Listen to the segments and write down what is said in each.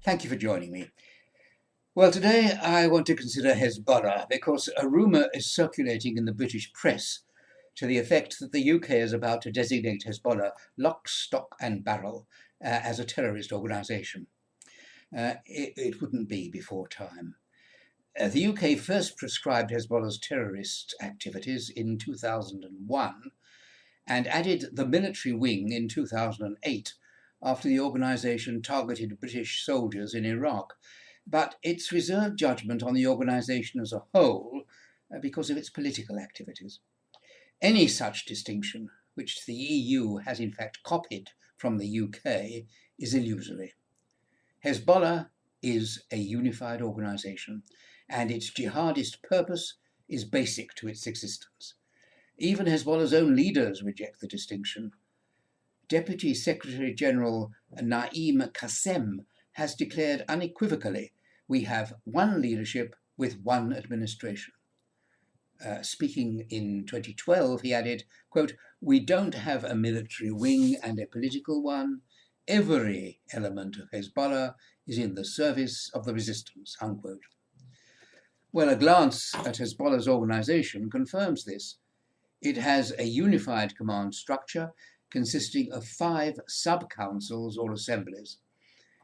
Thank you for joining me. Well, today I want to consider Hezbollah because a rumour is circulating in the British press to the effect that the UK is about to designate Hezbollah lock, stock and barrel as a terrorist organisation. It wouldn't be before time. The UK first prescribed Hezbollah's terrorist activities in 2001 and added the military wing in 2008 after the organisation targeted British soldiers in Iraq. But it's reserved judgment on the organisation as a whole because of its political activities. Any such distinction, which the EU has in fact copied from the UK, is illusory. Hezbollah is a unified organisation, and its jihadist purpose is basic to its existence. Even Hezbollah's own leaders reject the distinction. Deputy Secretary General Naim Qassem has declared unequivocally, "We have one leadership with one administration." Speaking in 2012, he added, quote, "We don't have a military wing and a political one. Every element of Hezbollah is in the service of the resistance," unquote. Well, a glance at Hezbollah's organisation confirms this. It has a unified command structure consisting of 5 sub-councils or assemblies.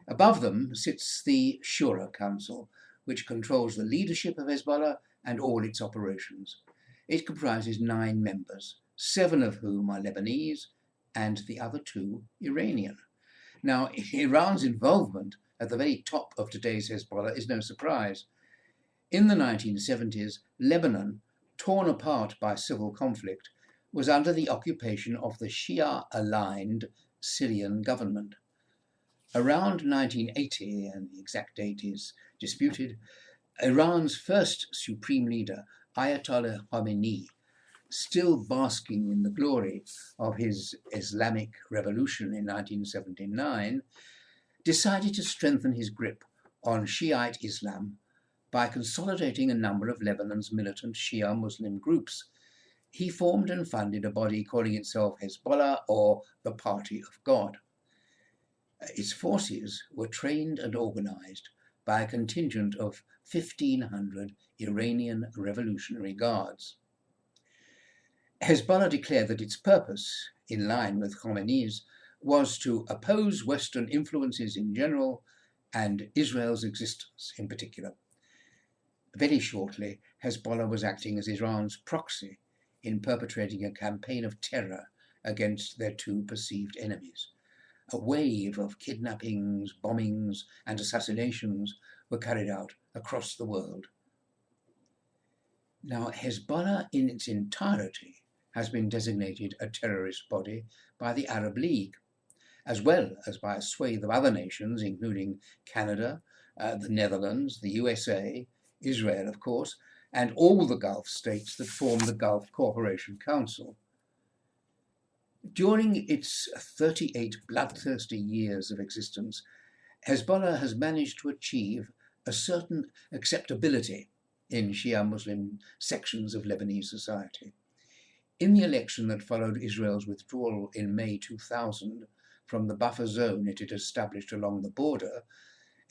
Above them sits the Shura Council, which controls the leadership of Hezbollah and all its operations. It comprises 9 members, 7 of whom are Lebanese and the other 2 Iranian. Now, Iran's involvement at the very top of today's Hezbollah is no surprise. In the 1970s, Lebanon, torn apart by civil conflict, was under the occupation of the Shia-aligned Syrian government. Around 1980, and the exact date is disputed, Iran's first supreme leader, Ayatollah Khomeini, still basking in the glory of his Islamic revolution in 1979, decided to strengthen his grip on Shiite Islam by consolidating a number of Lebanon's militant Shia Muslim groups. He formed and funded a body calling itself Hezbollah, or the Party of God. Its forces were trained and organized by a contingent of 1,500 Iranian Revolutionary Guards. Hezbollah declared that its purpose, in line with Khomeini's, was to oppose Western influences in general and Israel's existence in particular. Very shortly, Hezbollah was acting as Iran's proxy in perpetrating a campaign of terror against their 2 perceived enemies. A wave of kidnappings, bombings, and assassinations were carried out across the world. Now, Hezbollah in its entirety has been designated a terrorist body by the Arab League, as well as by a swathe of other nations, including Canada, the Netherlands, the USA, Israel, of course, and all the Gulf states that form the Gulf Cooperation Council. During its 38 bloodthirsty years of existence, Hezbollah has managed to achieve a certain acceptability in Shia Muslim sections of Lebanese society. In the election that followed Israel's withdrawal in May 2000 from the buffer zone it had established along the border,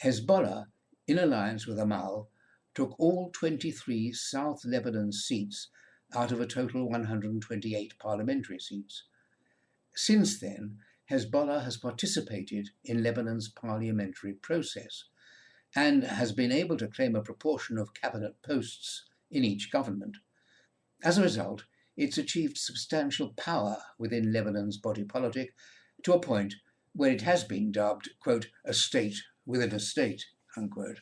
Hezbollah, in alliance with Amal, took all 23 South Lebanon seats out of a total 128 parliamentary seats. Since then, Hezbollah has participated in Lebanon's parliamentary process and has been able to claim a proportion of cabinet posts in each government. As a result, it's achieved substantial power within Lebanon's body politic to a point where it has been dubbed, quote, a state within a state, unquote.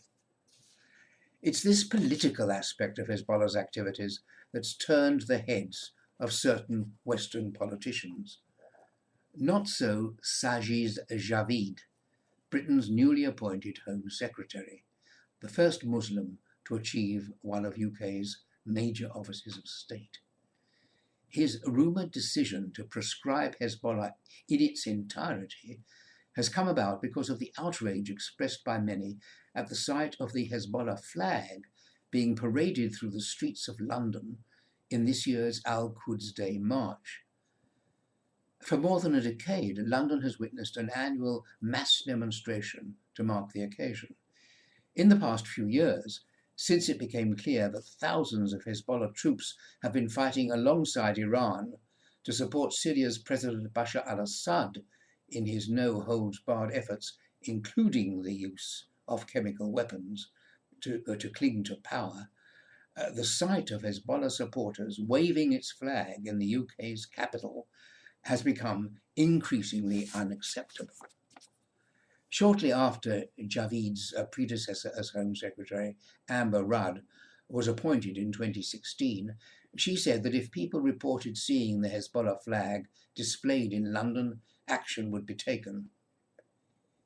It's this political aspect of Hezbollah's activities that's turned the heads of certain Western politicians. Not so Sajid Javid, Britain's newly appointed Home Secretary, the first Muslim to achieve one of UK's major offices of state. His rumoured decision to proscribe Hezbollah in its entirety has come about because of the outrage expressed by many at the sight of the Hezbollah flag being paraded through the streets of London in this year's Al-Quds Day March. For more than a decade, London has witnessed an annual mass demonstration to mark the occasion. In the past few years, since it became clear that thousands of Hezbollah troops have been fighting alongside Iran to support Syria's President Bashar al-Assad in his no-holds-barred efforts, including the use of chemical weapons to cling to power, the sight of Hezbollah supporters waving its flag in the UK's capital has become increasingly unacceptable. Shortly after Javid's predecessor as Home Secretary, Amber Rudd, was appointed in 2016, she said that if people reported seeing the Hezbollah flag displayed in London, action would be taken.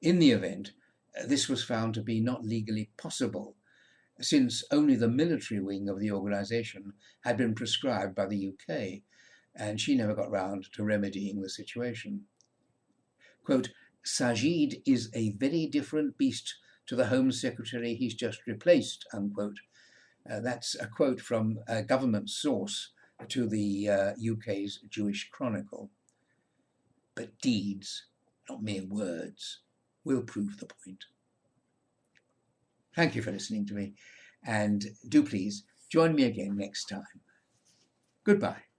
In the event, this was found to be not legally possible, since only the military wing of the organisation had been proscribed by the UK, and she never got round to remedying the situation. Quote, Sajid is a very different beast to the Home Secretary he's just replaced, unquote. That's a quote from a government source to the UK's Jewish Chronicle. But deeds, not mere words, will prove the point. Thank you for listening to me, and do please join me again next time. Goodbye.